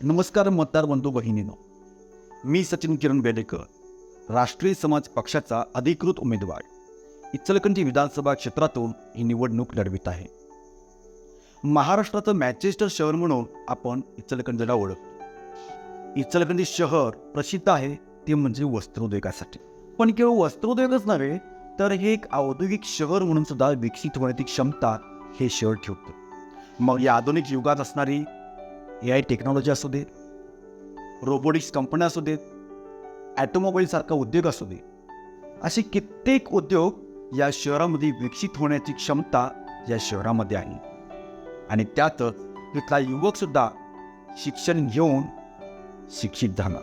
नमस्कार मतदार बंधू भगिनींनो, मी सचिन किरण बेडेकर, राष्ट्रीय समाज पक्षाचा अधिकृत उमेदवार इचलकरंजी विधानसभा क्षेत्रातून ही निवडणूक लढवित आहे. महाराष्ट्राचं मँचेस्टर शहर म्हणून आपण इचलकरंजीला ओळखतो. इचलकरंजी शहर प्रसिद्ध आहे ते म्हणजे वस्त्रोद्योगासाठी. पण केवळ वस्त्रोद्योगच नव्हे तर हे एक औद्योगिक शहर म्हणून सुद्धा विकसित होण्याची क्षमता हे शहर ठेवतं. मग या आधुनिक युगात असणारी AI टेक्नॉलॉजी असू दे, रोबोटिक्स कंपन्या असू देत, ॲटोमोबाईलसारखा उद्योग असू दे, असे कित्येक उद्योग या शहरामध्ये विकसित होण्याची क्षमता या शहरामध्ये आहे. आणि त्यातच इथला युवकसुद्धा शिक्षण घेऊन शिक्षित झाला.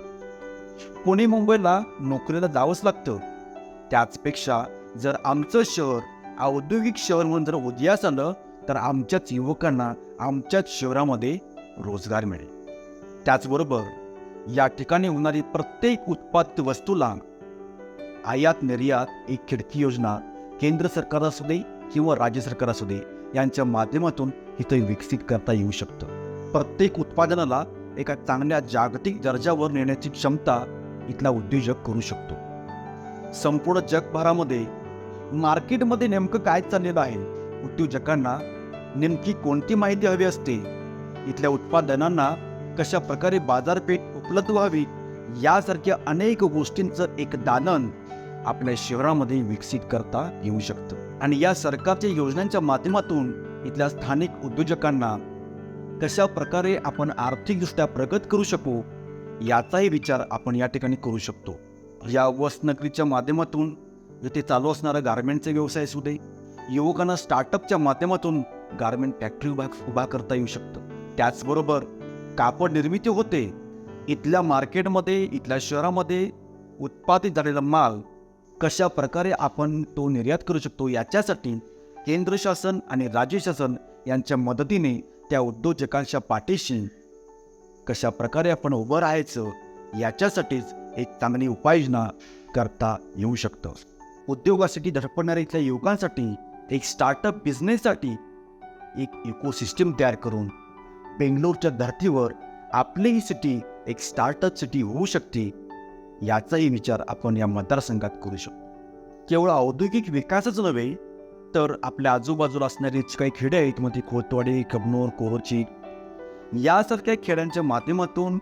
पुणे मुंबईला नोकरीला जावंच लागतं. त्याचपेक्षा जर आमचं शहर औद्योगिक शहर म्हणून जर उदयास आलं तर आमच्याच युवकांना आमच्याच शहरामध्ये रोजगार मिळेल. त्याचबरोबर या ठिकाणी होणारी प्रत्येक उत्पादित वस्तूला आयात निर्यात एक खिडकी योजना केंद्र सरकार असू दे किंवा राज्य सरकार असू दे यांच्या माध्यमातून इथं विकसित करता येऊ शकतं. प्रत्येक उत्पादनाला एका चांगल्या जागतिक दर्जावर नेण्याची क्षमता इथला उद्योजक करू शकतो. संपूर्ण जगभरामध्ये मार्केटमध्ये नेमकं काय चाललेलं आहे, उद्योजकांना नेमकी कोणती माहिती हवी असते, इथल्या उत्पादनांना कशा प्रकारे बाजारपेठ उपलब्ध व्हावी, यासारख्या अनेक गोष्टींचं एक दालन आपल्या शहरामध्ये विकसित करता येऊ शकतं. आणि या सरकारच्या योजनांच्या माध्यमातून इथल्या स्थानिक उद्योजकांना कशा प्रकारे आपण आर्थिकदृष्ट्या प्रगत करू शकू याचाही विचार आपण या ठिकाणी करू शकतो. या वसनगरीच्या माध्यमातून इथे चालू असणारा गारमेंटचा व्यवसाय असू दे, युवकांना स्टार्टअपच्या माध्यमातून गारमेंट फॅक्टरी उभा करता येऊ शकतं. त्याचबरोबर कापड निर्मिती होते. इथल्या मार्केटमध्ये इथल्या शहरामध्ये उत्पादित झालेला माल कशा प्रकारे आपण तो निर्यात करू शकतो याच्यासाठी केंद्र शासन आणि राज्य शासन यांच्या मदतीने त्या उद्योजकांच्या पाठीशी कशा प्रकारे आपण उभं राहायचं याच्यासाठीच एक चांगली उपाययोजना करता येऊ शकतं. उद्योगासाठी धडपडणाऱ्या इथल्या युवकांसाठी एक स्टार्टअप बिझनेससाठी एक इकोसिस्टीम तयार करून बेंगलोरच्या धर्तीवर आपली ही सिटी एक स्टार्टअप सिटी होऊ शकते याचाही विचार आपण या मतदारसंघात करू शकतो. केवळ औद्योगिक विकासच नव्हे तर आपल्या आजूबाजूला असणारे काही खेडे आहेत, मध्ये खोतवाडी, कबनूर, कोहरची यासारख्या खेड्यांच्या माध्यमातून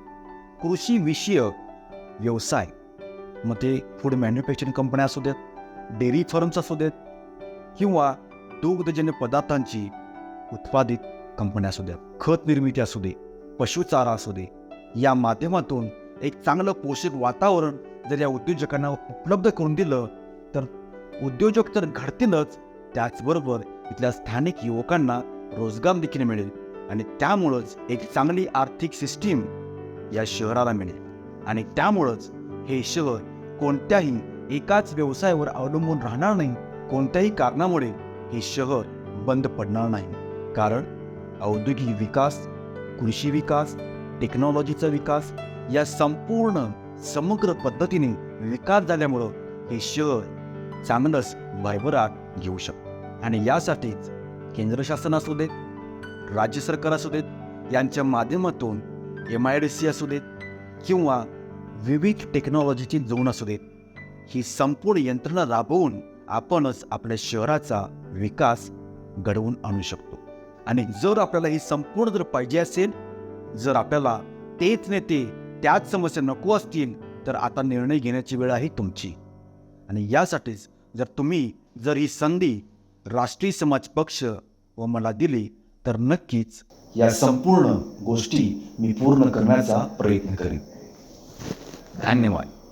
कृषी विषयक व्यवसाय, मग ते फूड मॅन्युफॅक्चरिंग कंपन्या असू देत, डेअरी फार्म्स असू देत किंवा दुग्धजन्य पदार्थांची उत्पादित कंपन्या असू द्या, खत निर्मिती असू दे, पशुचारा असू दे, या माध्यमातून एक चांगलं पोषक वातावरण जर या उद्योजकांना उपलब्ध करून दिलं तर उद्योजक तर घडतीलच, त्याचबरोबर इथल्या स्थानिक युवकांना रोजगार देखील मिळेल आणि त्यामुळंच एक चांगली आर्थिक सिस्टीम या शहराला मिळेल. आणि त्यामुळंच हे शहर कोणत्याही एकाच व्यवसायावर अवलंबून राहणार नाही. कोणत्याही कारणामुळे हे शहर बंद पडणार नाही. कारण औद्योगिक विकास, कृषी विकास, टेक्नॉलॉजीचा विकास या संपूर्ण समग्र पद्धतीने विकास झाल्यामुळं हे शहर चांगलंच भरभराट घेऊ शकतं. आणि यासाठीच केंद्र शासन असू देत, राज्य सरकार असू देत यांच्या माध्यमातून MIDC असू देत किंवा विविध टेक्नॉलॉजीची झोन असू देत, ही संपूर्ण यंत्रणा राबवून आपणच आपल्या शहराचा विकास घडवून आणू शकतो. आणि जर आपल्याला ही संपूर्ण जर पाहिजे असेल, जर आपल्याला तेच नेते त्याच समस्या नको असतील तर आता निर्णय घेण्याची वेळ आहे तुमची. आणि यासाठीच जर ही संधी राष्ट्रीय समाज पक्ष व मला दिली तर नक्कीच या संपूर्ण गोष्टी मी पूर्ण करण्याचा प्रयत्न करेन. धन्यवाद.